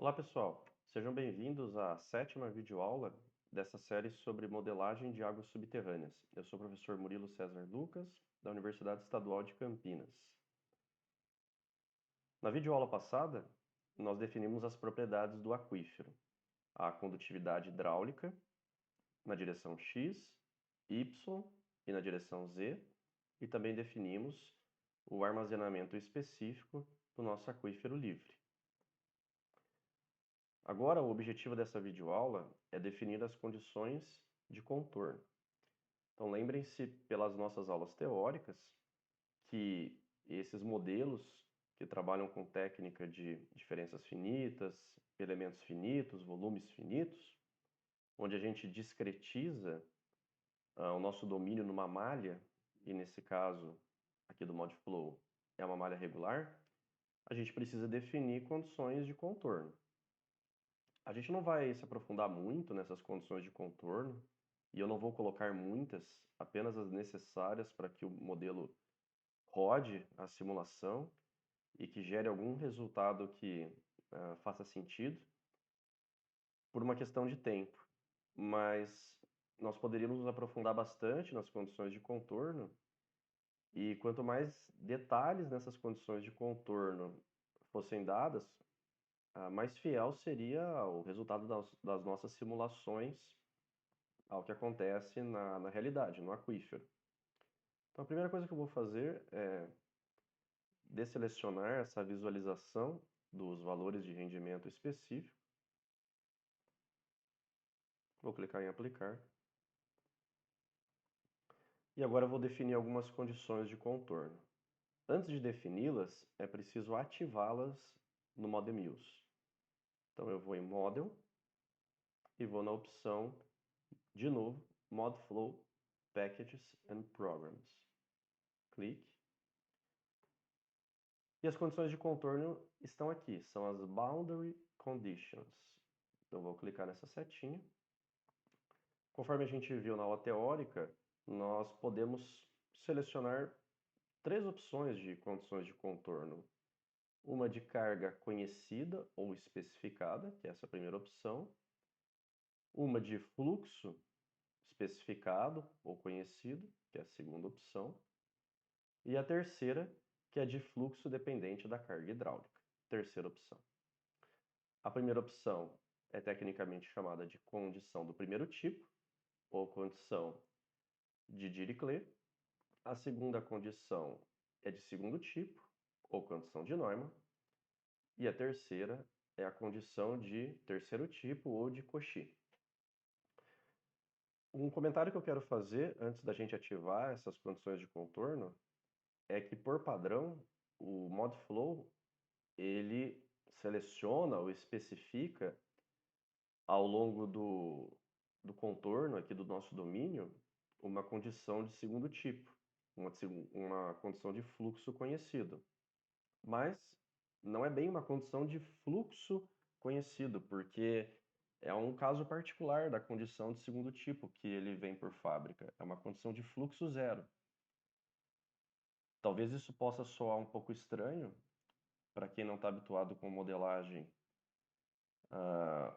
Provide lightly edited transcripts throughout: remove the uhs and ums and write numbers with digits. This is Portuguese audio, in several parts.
Olá pessoal, sejam bem-vindos à sétima videoaula dessa série sobre modelagem de águas subterrâneas. Eu sou o professor Murilo César Lucas, da Universidade Estadual de Campinas. Na videoaula passada, nós definimos as propriedades do aquífero, a condutividade hidráulica na direção X, Y e na direção Z, e também definimos o armazenamento específico do nosso aquífero livre. Agora, o objetivo dessa videoaula é definir as condições de contorno. Então, lembrem-se, pelas nossas aulas teóricas, que esses modelos que trabalham com técnica de diferenças finitas, elementos finitos, volumes finitos, onde a gente discretiza o nosso domínio numa malha, e nesse caso aqui do ModFlow é uma malha regular, a gente precisa definir condições de contorno. A gente não vai se aprofundar muito nessas condições de contorno, e eu não vou colocar muitas, apenas as necessárias para que o modelo rode a simulação e que gere algum resultado que faça sentido, por uma questão de tempo. Mas nós poderíamos nos aprofundar bastante nas condições de contorno, e quanto mais detalhes nessas condições de contorno fossem dadas, mais fiel seria o resultado das nossas simulações ao que acontece na realidade, no aquífero. Então, a primeira coisa que eu vou fazer é desselecionar essa visualização dos valores de rendimento específico. Vou clicar em aplicar. E agora eu vou definir algumas condições de contorno. Antes de defini-las, é preciso ativá-las no Model Use. Então eu vou em Model e vou na opção, de novo, ModFlow, Packages and Programs. Clique. E as condições de contorno estão aqui, são as Boundary Conditions. Então, eu vou clicar nessa setinha. Conforme a gente viu na aula teórica, nós podemos selecionar três opções de condições de contorno. Uma de carga conhecida ou especificada, que é essa primeira opção. Uma de fluxo especificado ou conhecido, que é a segunda opção. E a terceira, que é de fluxo dependente da carga hidráulica, terceira opção. A primeira opção é tecnicamente chamada de condição do primeiro tipo, ou condição de Dirichlet. A segunda condição é de segundo tipo, ou condição de Neumann. E a terceira é a condição de terceiro tipo, ou de Cauchy. Um comentário que eu quero fazer antes da gente ativar essas condições de contorno é que, por padrão, o ModFlow ele seleciona ou especifica ao longo do contorno aqui do nosso domínio uma condição de segundo tipo, uma condição de fluxo conhecido. Mas não é bem uma condição de fluxo conhecido, porque é um caso particular da condição de segundo tipo que ele vem por fábrica. É uma condição de fluxo zero. Talvez isso possa soar um pouco estranho para quem não está habituado com modelagem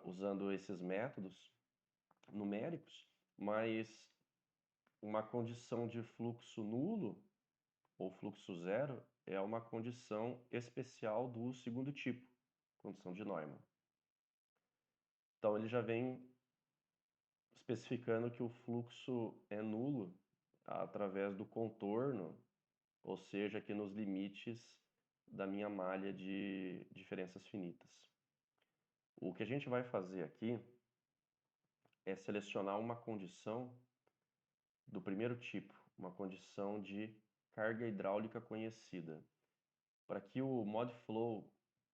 usando esses métodos numéricos, mas uma condição de fluxo nulo ou fluxo zero é uma condição especial do segundo tipo, condição de Neumann. Então ele já vem especificando que o fluxo é nulo através do contorno, ou seja, aqui nos limites da minha malha de diferenças finitas. O que a gente vai fazer aqui é selecionar uma condição do primeiro tipo, uma condição de carga hidráulica conhecida. Para que o ModFlow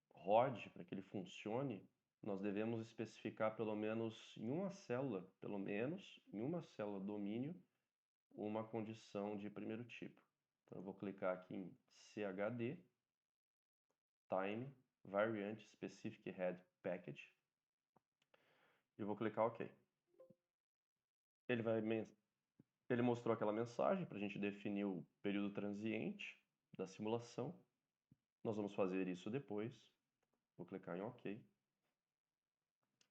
rode, para que ele funcione, nós devemos especificar pelo menos em uma célula domínio, uma condição de primeiro tipo. Então eu vou clicar aqui em CHD, Time, Variant Specific Head Package, e vou clicar OK. Ele mostrou aquela mensagem para a gente definir o período transiente da simulação. Nós vamos fazer isso depois. Vou clicar em OK.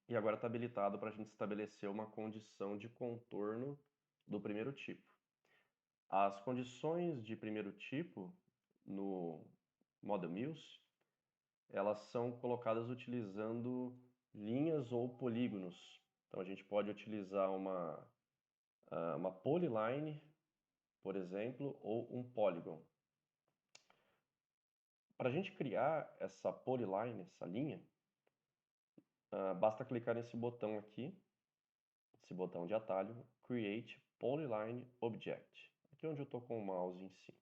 E agora está habilitado para a gente estabelecer uma condição de contorno do primeiro tipo. As condições de primeiro tipo no Model Muse, elas são colocadas utilizando linhas ou polígonos. Então a gente pode utilizar uma polyline, por exemplo, ou um polygon. Para a gente criar essa polyline, essa linha, basta clicar nesse botão aqui, esse botão de atalho, Create Polyline Object. Aqui é onde eu estou com o mouse em cima.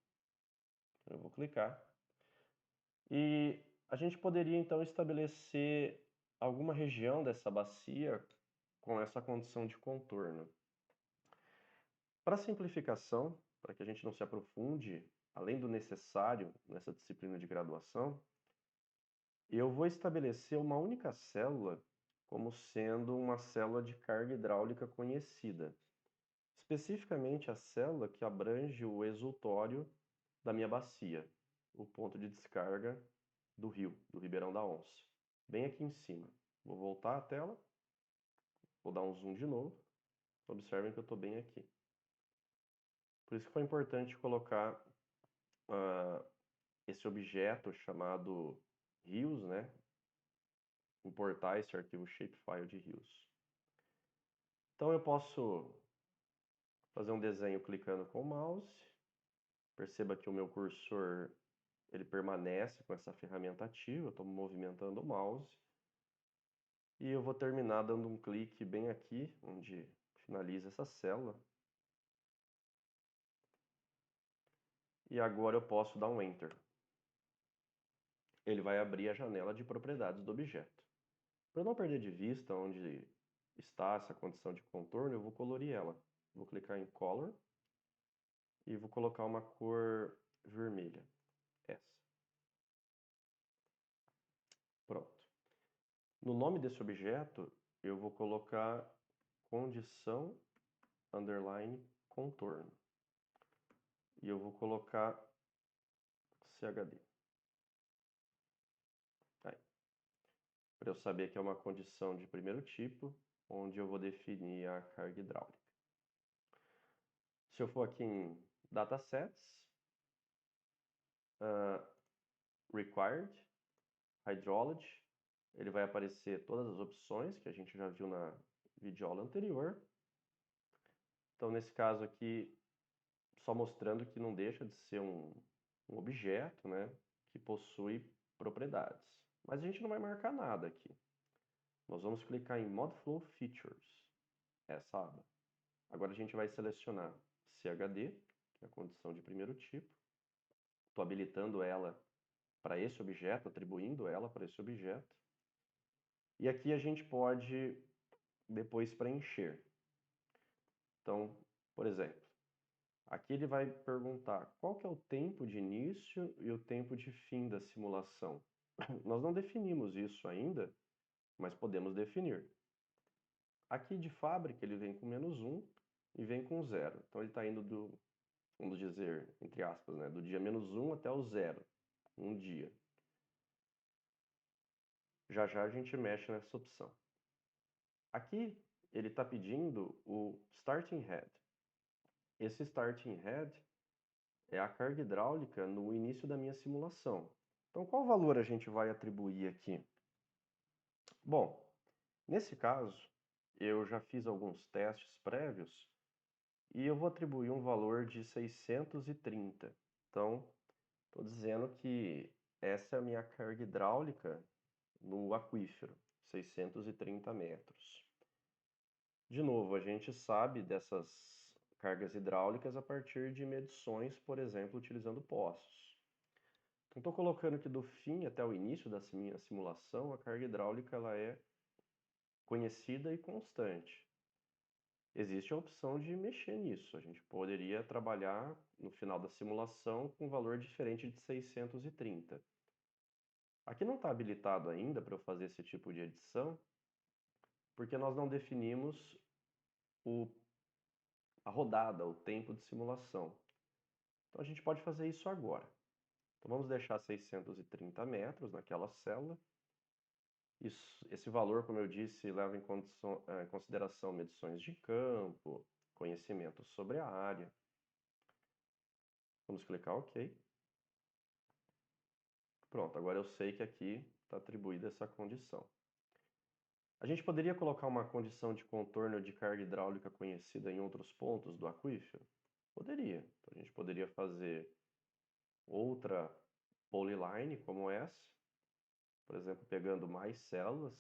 Eu vou clicar. E a gente poderia então estabelecer alguma região dessa bacia com essa condição de contorno. Para simplificação, para que a gente não se aprofunde além do necessário nessa disciplina de graduação, eu vou estabelecer uma única célula como sendo uma célula de carga hidráulica conhecida. Especificamente a célula que abrange o exultório da minha bacia, o ponto de descarga do rio, do Ribeirão da Onça. Bem aqui em cima. Vou voltar à tela, vou dar um zoom de novo. Observem que eu estou bem aqui. Por isso que foi importante colocar esse objeto chamado rios, né? Importar esse arquivo shapefile de rios. Então eu posso fazer um desenho clicando com o mouse. Perceba que o meu cursor ele permanece com essa ferramenta ativa. Eu estou movimentando o mouse. E eu vou terminar dando um clique bem aqui, onde finaliza essa célula. E agora eu posso dar um Enter. Ele vai abrir a janela de propriedades do objeto. Para não perder de vista onde está essa condição de contorno, eu vou colorir ela. Vou clicar em Color e vou colocar uma cor vermelha. Essa. Pronto. No nome desse objeto, eu vou colocar condição underline contorno. E eu vou colocar CHD. Aí. Para eu saber que é uma condição de primeiro tipo, onde eu vou definir a carga hidráulica. Se eu for aqui em Datasets, Required, Hydrology, ele vai aparecer todas as opções que a gente já viu na videoaula anterior. Então, nesse caso aqui, só mostrando que não deixa de ser um objeto, né, que possui propriedades. Mas a gente não vai marcar nada aqui. Nós vamos clicar em ModFlow Features, essa aba. Agora a gente vai selecionar CHD, que é a condição de primeiro tipo. Estou habilitando ela para esse objeto, atribuindo ela para esse objeto. E aqui a gente pode depois preencher. Então, por exemplo, aqui ele vai perguntar qual que é o tempo de início e o tempo de fim da simulação. Nós não definimos isso ainda, mas podemos definir. Aqui de fábrica ele vem com -1 e vem com 0. Então ele está indo do, vamos dizer, entre aspas, né, do dia -1 até o 0, um dia. Já já a gente mexe nessa opção. Aqui ele está pedindo o Starting Head. Esse Starting Head é a carga hidráulica no início da minha simulação. Então qual valor a gente vai atribuir aqui? Bom, nesse caso, eu já fiz alguns testes prévios e eu vou atribuir um valor de 630. Então, estou dizendo que essa é a minha carga hidráulica no aquífero, 630 metros. De novo, a gente sabe dessas cargas hidráulicas a partir de medições, por exemplo, utilizando poços. Então, estou colocando que do fim até o início da minha simulação, a carga hidráulica ela é conhecida e constante. Existe a opção de mexer nisso. A gente poderia trabalhar no final da simulação com um valor diferente de 630. Aqui não está habilitado ainda para eu fazer esse tipo de edição, porque nós não definimos a rodada, o tempo de simulação. Então a gente pode fazer isso agora. Então vamos deixar 630 metros naquela célula. Isso, esse valor, como eu disse, leva em consideração medições de campo, conhecimento sobre a área. Vamos clicar OK. Pronto, agora eu sei que aqui está atribuída essa condição. A gente poderia colocar uma condição de contorno de carga hidráulica conhecida em outros pontos do aquífero? Poderia. Então, a gente poderia fazer outra polyline como essa, por exemplo, pegando mais células,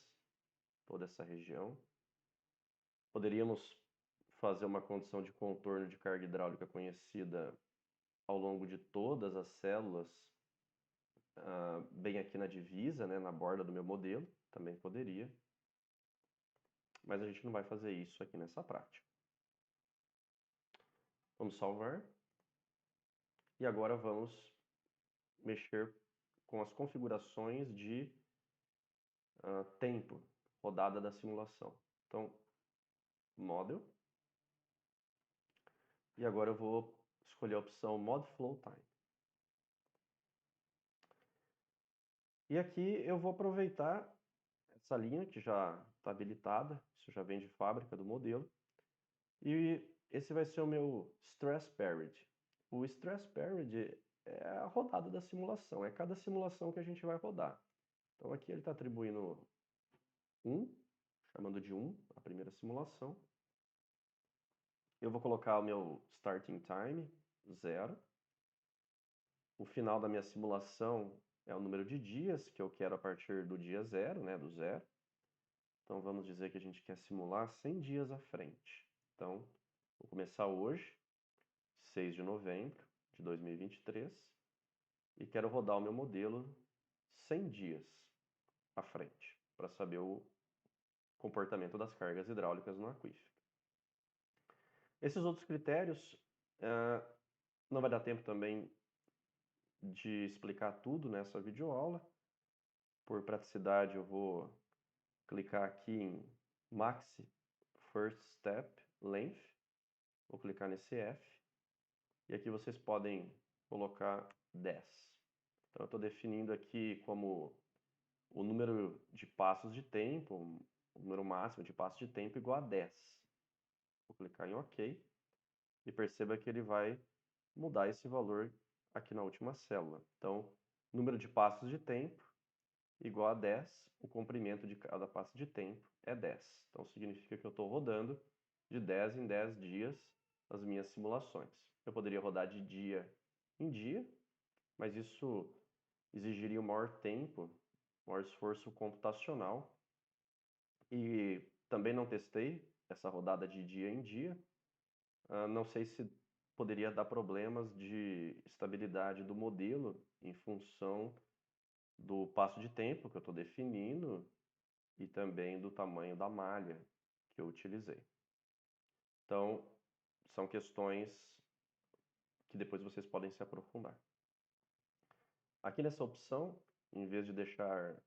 toda essa região. Poderíamos fazer uma condição de contorno de carga hidráulica conhecida ao longo de todas as células, bem aqui na divisa, né, na borda do meu modelo, também poderia. Mas a gente não vai fazer isso aqui nessa prática. Vamos salvar. E agora vamos mexer com as configurações de tempo, rodada da simulação. Então, Model. E agora eu vou escolher a opção Mod Flow Time. E aqui eu vou aproveitar essa linha que já está habilitada, isso já vem de fábrica do modelo. E esse vai ser o meu Stress Period. O Stress Period é a rodada da simulação, é cada simulação que a gente vai rodar. Então aqui ele está atribuindo 1, chamando de 1 a primeira simulação. Eu vou colocar o meu Starting Time, 0. O final da minha simulação é o número de dias que eu quero a partir do dia 0, né, do 0. Então vamos dizer que a gente quer simular 100 dias à frente. Então, vou começar hoje, 6 de novembro de 2023, e quero rodar o meu modelo 100 dias à frente, para saber o comportamento das cargas hidráulicas no aquífero. Esses outros critérios, não vai dar tempo também de explicar tudo nessa videoaula. Por praticidade, eu vou clicar aqui em Maxi First Step Length. Vou clicar nesse F. E aqui vocês podem colocar 10. Então, eu estou definindo aqui como o número de passos de tempo, o número máximo de passos de tempo igual a 10. Vou clicar em OK. E perceba que ele vai mudar esse valor aqui na última célula. Então, número de passos de tempo igual a 10, o comprimento de cada passo de tempo é 10. Então, significa que eu estou rodando de 10 em 10 dias as minhas simulações. Eu poderia rodar de dia em dia, mas isso exigiria um maior tempo, maior esforço computacional. E também não testei essa rodada de dia em dia. Não sei se poderia dar problemas de estabilidade do modelo em função do passo de tempo que eu estou definindo e também do tamanho da malha que eu utilizei. Então, são questões que depois vocês podem se aprofundar. Aqui nessa opção, em vez de deixar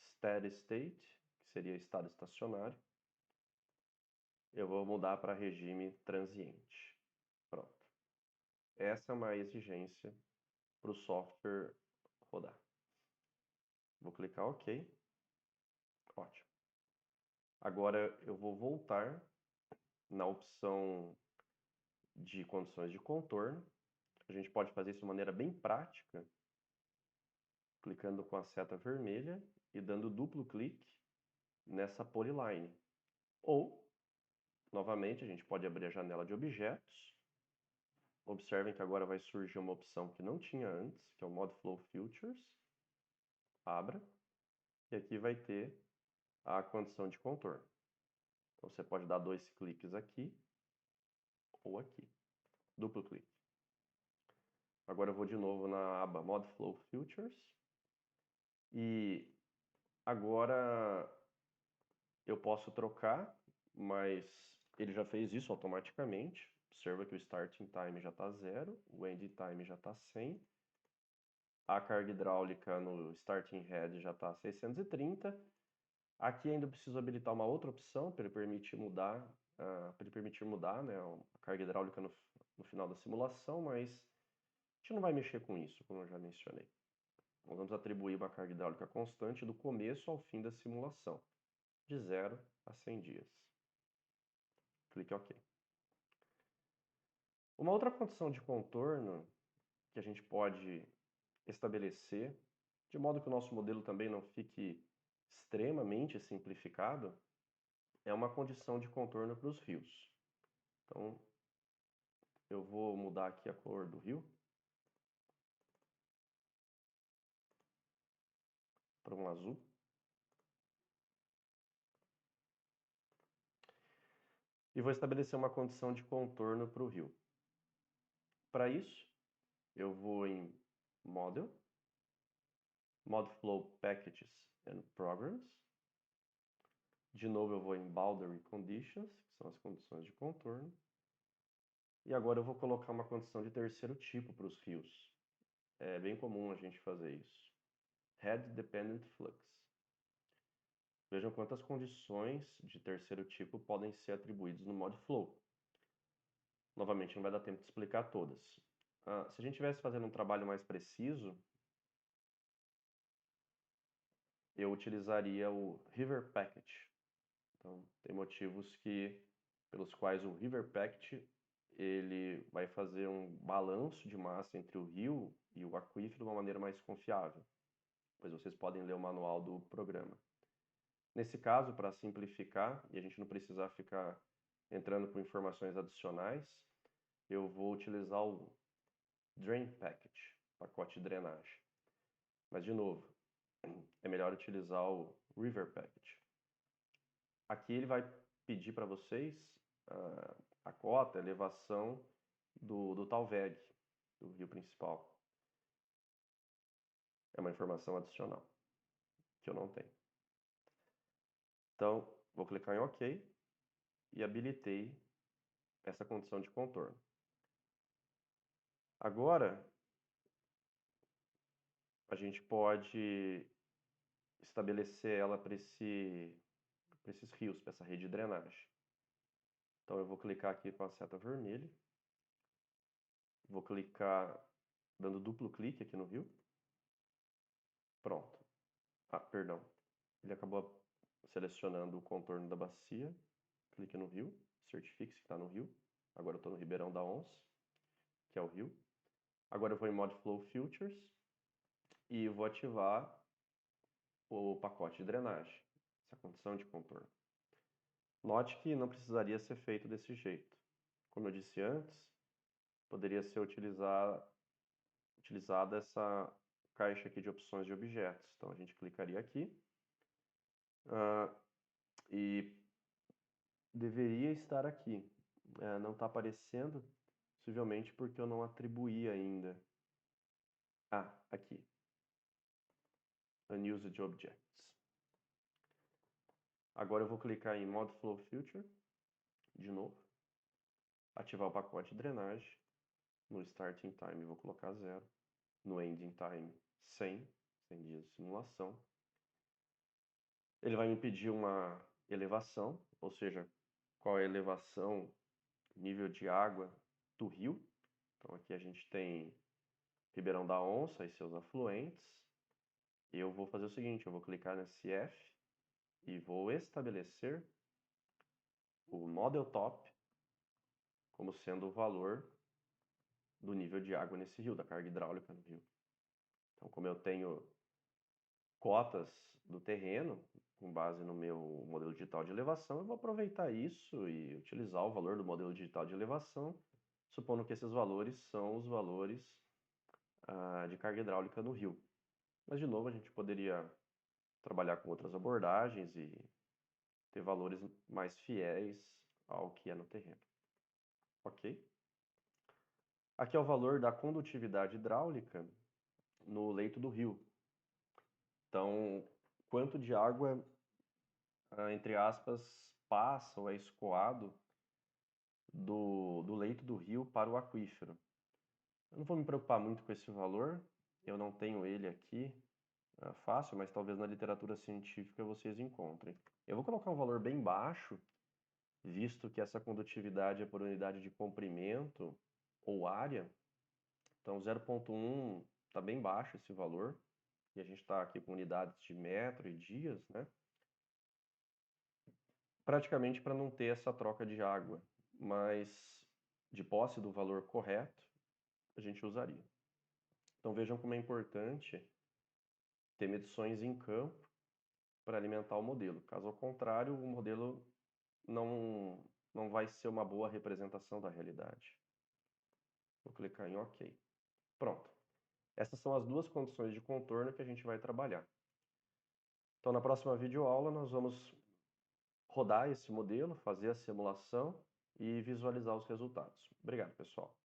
Steady State, que seria estado estacionário, eu vou mudar para regime transiente. Pronto. Essa é uma exigência para o software rodar. Vou clicar OK. Ótimo. Agora eu vou voltar na opção de condições de contorno. A gente pode fazer isso de maneira bem prática, clicando com a seta vermelha e dando duplo clique nessa polyline. Ou, novamente, a gente pode abrir a janela de objetos. Observem que agora vai surgir uma opção que não tinha antes, que é o Mod Flow Features. Abra. E aqui vai ter a condição de contorno. Então, você pode dar 2 cliques aqui ou aqui. Duplo clique. Agora eu vou de novo na aba Mod Flow Features. E agora eu posso trocar, mas ele já fez isso automaticamente. Observa que o Starting Time já está 0, o End Time já está 100. A carga hidráulica no Starting Head já está 630. Aqui ainda preciso habilitar uma outra opção para ele permitir mudar, né, a carga hidráulica no final da simulação, mas a gente não vai mexer com isso, como eu já mencionei. nós vamos atribuir uma carga hidráulica constante do começo ao fim da simulação, de 0 a 100 dias. Clique OK. Uma outra condição de contorno que a gente pode estabelecer, de modo que o nosso modelo também não fique extremamente simplificado, é uma condição de contorno para os rios. Então, eu vou mudar aqui a cor do rio para um azul. E vou estabelecer uma condição de contorno para o rio. Para isso, eu vou em Model, ModFlow Packages and Programs. De novo, eu vou em Boundary Conditions, que são as condições de contorno. E agora eu vou colocar uma condição de terceiro tipo para os rios. É bem comum a gente fazer isso. Head Dependent Flux. Vejam quantas condições de terceiro tipo podem ser atribuídas no ModFlow. Novamente, não vai dar tempo de explicar todas. Se a gente estivesse fazendo um trabalho mais preciso, eu utilizaria o River Package. Então, tem motivos pelos quais o River Package ele vai fazer um balanço de massa entre o rio e o aquífero de uma maneira mais confiável. Pois vocês podem ler o manual do programa. Nesse caso, para simplificar e a gente não precisar ficar entrando com informações adicionais, eu vou utilizar o Drain Package, pacote de drenagem. Mas, de novo, é melhor utilizar o River Package. Aqui ele vai pedir para vocês a cota, a elevação do Talveg, do rio principal. É uma informação adicional, que eu não tenho. Então, vou clicar em OK e habilitei essa condição de contorno. Agora, a gente pode estabelecer ela para esses rios, para essa rede de drenagem. Então, eu vou clicar aqui com a seta vermelha. Vou clicar dando duplo clique aqui no rio. Pronto. Perdão. Ele acabou selecionando o contorno da bacia. Clique no rio. Certifique-se que está no rio. Agora eu estou no Ribeirão da Onça, que é o rio. Agora eu vou em ModFlow Filters e vou ativar o pacote de drenagem, essa condição de contorno. Note que não precisaria ser feito desse jeito. Como eu disse antes, poderia ser utilizada essa caixa aqui de opções de objetos. Então a gente clicaria aqui e deveria estar aqui. Não está aparecendo, possivelmente porque eu não atribuí ainda. Aqui. Unused Objects. Agora eu vou clicar em ModFlow Filter, de novo. Ativar o pacote de drenagem. No Starting Time vou colocar 0. No Ending Time 100 dias de simulação. Ele vai me pedir uma elevação, ou seja, qual é a elevação, nível de água do rio. Então aqui a gente tem Ribeirão da Onça e seus afluentes. Eu vou fazer o seguinte, eu vou clicar nesse F e vou estabelecer o Model Top como sendo o valor do nível de água nesse rio, da carga hidráulica no rio. Então, como eu tenho cotas do terreno, com base no meu modelo digital de elevação, eu vou aproveitar isso e utilizar o valor do modelo digital de elevação, supondo que esses valores são os valores de carga hidráulica no rio. Mas, de novo, a gente poderia trabalhar com outras abordagens e ter valores mais fiéis ao que é no terreno. Ok? Aqui é o valor da condutividade hidráulica no leito do rio. Então, quanto de água, entre aspas, passa ou é escoado do leito do rio para o aquífero. Eu não vou me preocupar muito com esse valor, eu não tenho ele aqui fácil, mas talvez na literatura científica vocês encontrem. Eu vou colocar um valor bem baixo, visto que essa condutividade é por unidade de comprimento ou área. Então 0,1 está bem baixo esse valor. e a gente está aqui com unidades de metro e dias, né? Praticamente para não ter essa troca de água, mas de posse do valor correto, a gente usaria. Então vejam como é importante ter medições em campo para alimentar o modelo. Caso contrário, o modelo não vai ser uma boa representação da realidade. Vou clicar em OK. Pronto. Essas são as duas condições de contorno que a gente vai trabalhar. Então, na próxima videoaula, nós vamos rodar esse modelo, fazer a simulação e visualizar os resultados. Obrigado, pessoal.